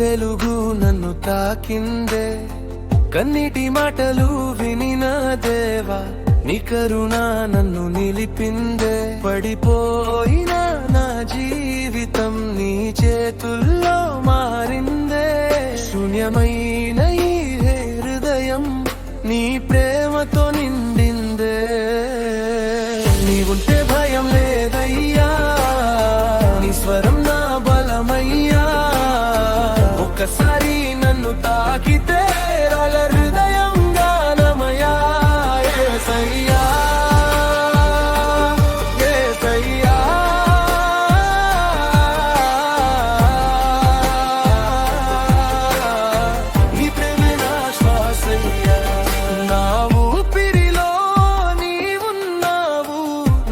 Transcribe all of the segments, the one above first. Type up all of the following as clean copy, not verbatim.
వెలుగు నన్ను తాకిందే, కన్నీటి మాటలు వినిన దేవా నీ కరుణ నన్ను నిలిపిందే. పడిపోయిన నా జీవితం నీ చేతుల్లో మారిందే, శూన్యమైన ఈ హృదయం నీ ప్రేమతో నిండిందే. నీవుంటే భయం లేదయ్యా, నీ స్వరం నా బలమయ్యా. ఒక్కసారి నన్ను తాకితే రాల హృదయం గానమయా. యేసయ్యా యేసయ్యా, నీ ప్రేమే నా శ్వాసయ్యా. నా ఊపిరిలో నీవున్నావు,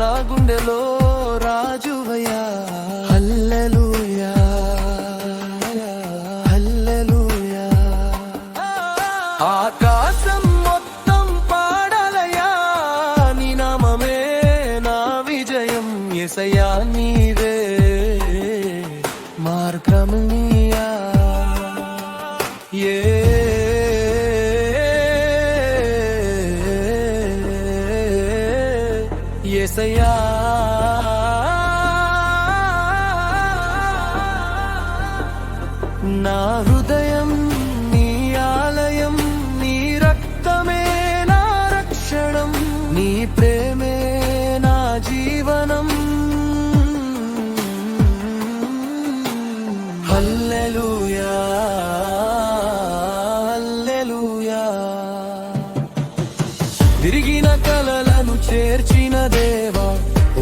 నా గుండెలో రాజువయ్యా. హల్లెలూయా హల్లెలూయా. ఆకాశం మొత్తం పాడాలయ్యా, నీ నామమే నా విజయం. యేసయ్యా నీవే మార్గమయ్యా. యేసయ్యా నా హృదయం నీ ఆలయం, నీ రక్తమే నా రక్షణం, నీ ప్రేమే నా జీవనం. హల్లెలూయా హల్లెలూయా. తిరిగిన కలలను చేర్చిన దేవా,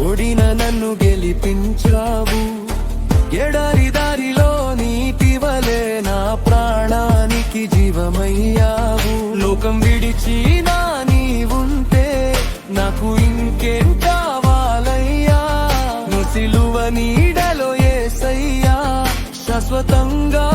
ఓడిన నన్ను గెలిపించావు. ఎడారి దారిలో నీటివలే నా ప్రాణానికి జీవమయ్యావు. లోకం విడిచినా నీవుంటే నాకు ఇంకేం కావాలయ్యా. నీ సిలువ నీడలో యేసయ్యా శాశ్వతంగా